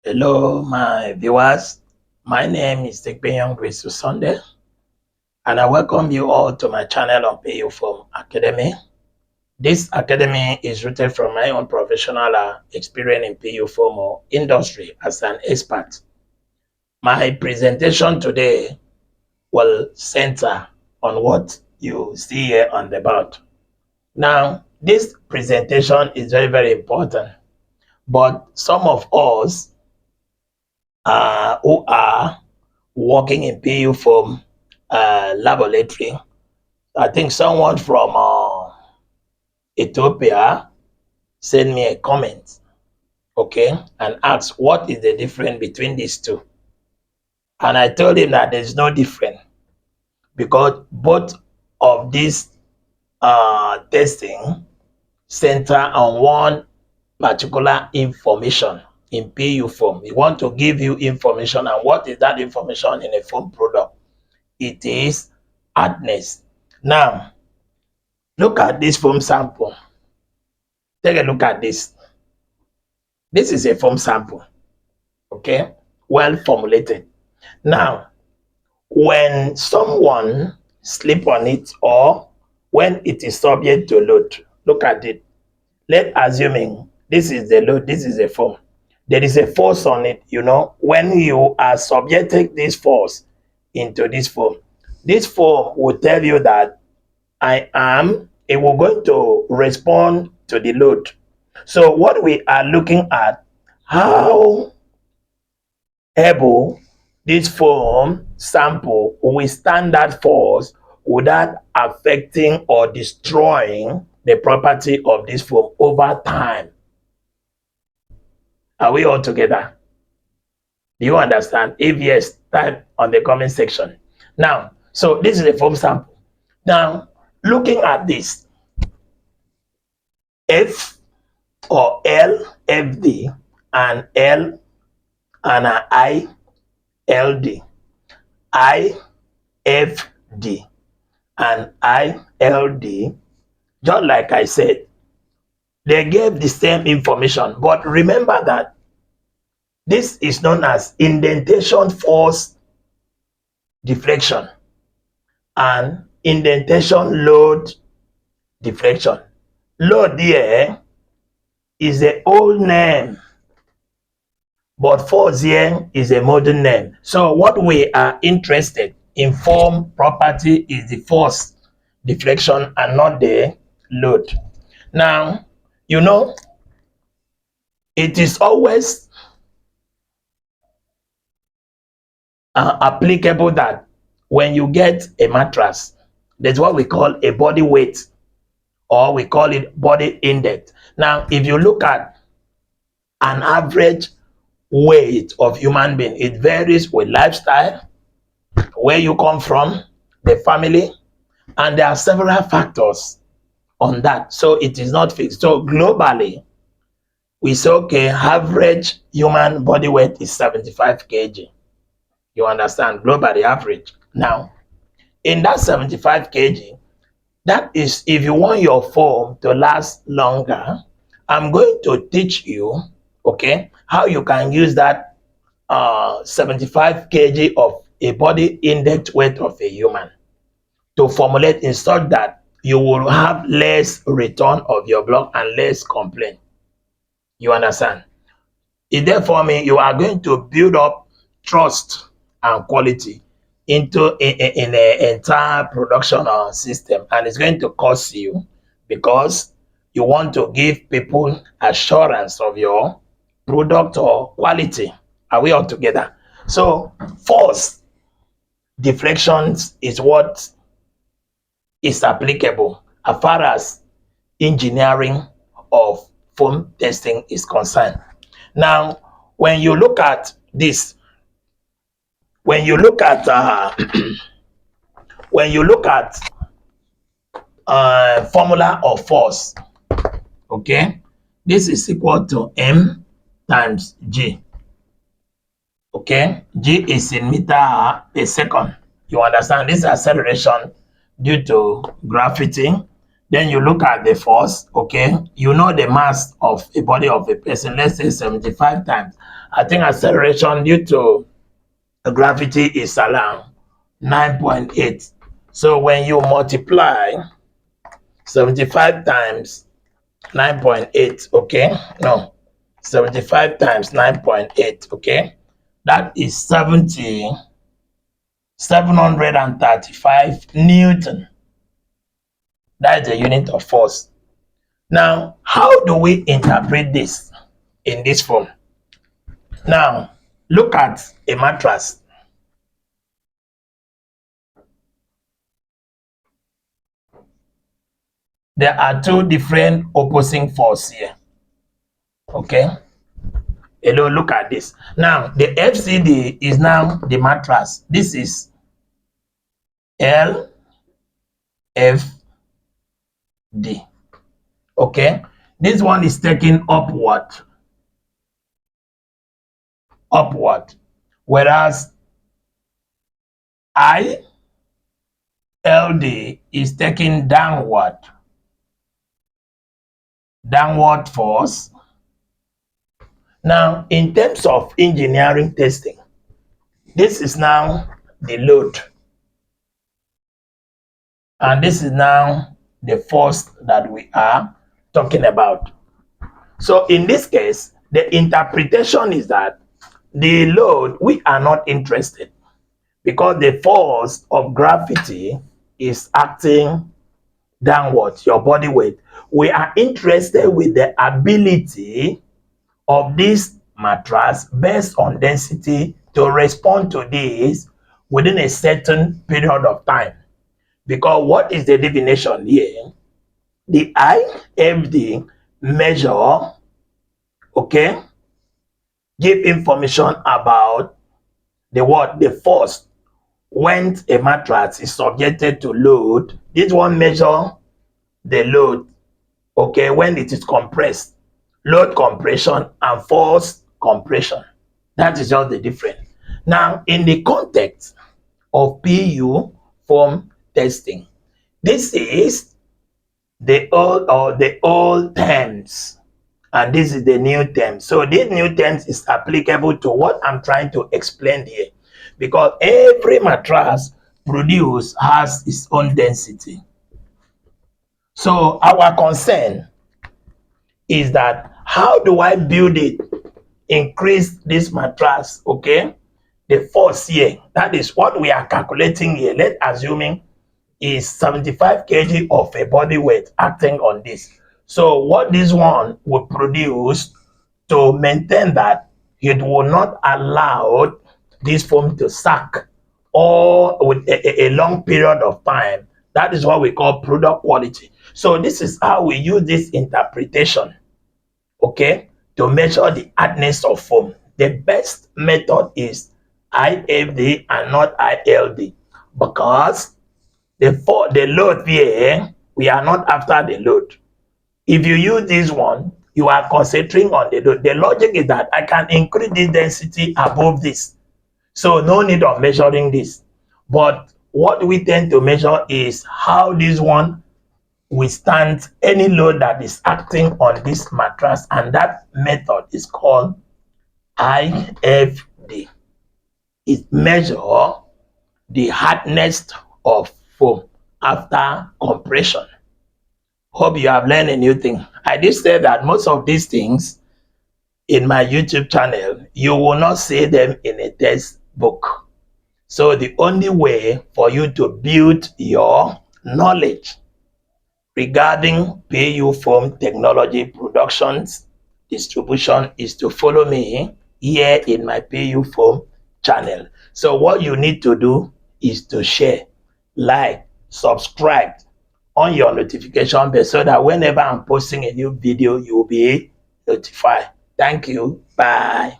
Hello, my viewers. My name is Tekpenyong Grace Sunday, and I welcome you all to my channel on PU Form Academy. This academy is rooted from my own professional experience in PU Form industry as an expert. My presentation today will center on what you see here on the board. Now, this presentation is very, very important, but some of us who are working in PU Form laboratory. I think someone from Ethiopia sent me a comment, okay, and asked what is the difference between these two. And I told him that there's no difference because both of these testing center on one particular information in PU Form. We want to give you information, and what is that information in a foam product? It is hardness. Now, look at this foam sample. Take a look at this. This is a foam sample, okay? Well formulated. Now, when someone sleep on it or when it is subject to load, look at it. Let's assuming this is the load, this is a foam. There is a force on it, when you are subjecting this force into this foam will tell you that it will going to respond to the load. So what we are looking at, how able this foam sample will withstand that force without affecting or destroying the property of this foam over time. Are we all together? Do you understand? If yes, type on the comment section. Now, so this is a foam sample. Now, looking at this, F or LFD and L and ILD, IFD and ILD, just like I said, they gave the same information, but remember that this is known as indentation force deflection and indentation load deflection. Load here is the old name, but force here is a modern name. So what we are interested in form property is the force deflection and not the load. Now, it is always applicable that when you get a mattress, that's what we call a body weight, or we call it body index. Now, if you look at an average weight of human being, it varies with lifestyle, where you come from, the family, and there are several factors on that. So it is not fixed. So globally, we say, okay, average human body weight is 75 kg. You understand? Globally average. Now, in that 75 kg, that is if you want your foam to last longer. I'm going to teach you, okay, how you can use that 75 kg of a body index weight of a human to formulate in such that you will have less return of your block and less complaint. You understand? It therefore means you are going to build up trust and quality into in the entire production system, and it's going to cost you because you want to give people assurance of your product or quality. Are we all together? So force deflections is what is applicable as far as engineering of foam testing is concerned. Now, when you look at this, when you look at formula of force, okay, this is equal to M times G. Okay, G is in meter per second. You understand? This acceleration due to gravity, Then you look at the force, okay? You know the mass of a body of a person, let's say 75 times. I think acceleration due to gravity is around 9.8. So when you multiply 75 times 9.8, okay? No, 75 times 9.8, okay? That is 735 Newton. That is the unit of force. Now, how do we interpret this in this form? Now, look at a mattress. There are two different opposing forces here. Okay? Hello, look at this. Now, the FCD is now the mattress. This is LFD. Okay? This one is taking upward. Whereas ILD is taking downward force. Now, in terms of engineering testing, this is now the load. And this is now the force that we are talking about. So in this case, the interpretation is that the load, we are not interested because the force of gravity is acting downwards, your body weight. We are interested with the ability of this mattress based on density to respond to this within a certain period of time. Because what is the definition here? The IFD measure, okay, give information about the force when a mattress is subjected to load. This one measure the load, okay, when it is compressed, load compression and force compression. That is just the difference. Now, in the context of PU form testing, this is the old terms, and this is the new term. So this new terms is applicable to what I'm trying to explain here, because every mattress produced has its own density. So our concern is that how do I build it, increase this mattress, okay? The force here, that is what we are calculating here. Let's assuming is 75 kg of a body weight acting on this. So what this one will produce to maintain that it will not allow this foam to sack or with a long period of time. That is what we call product quality. So this is how we use this interpretation, okay, to measure the hardness of foam. The best method is IFD and not ILD, because the load here, we are not after the load. If you use this one, you are concentrating on the load. The logic is that I can increase this density above this, so no need of measuring this. But what we tend to measure is how this one withstands any load that is acting on this mattress, and that method is called IFD. It measures the hardness of foam after compression. Hope you have learned a new thing. I did say that most of these things in my YouTube channel, you will not see them in a textbook. So the only way for you to build your knowledge regarding PU foam technology productions distribution is to follow me here in my PU foam channel. So what you need to do is to share, like, subscribe on your notification bell so that whenever I'm posting a new video, you'll be notified. Thank you. Bye.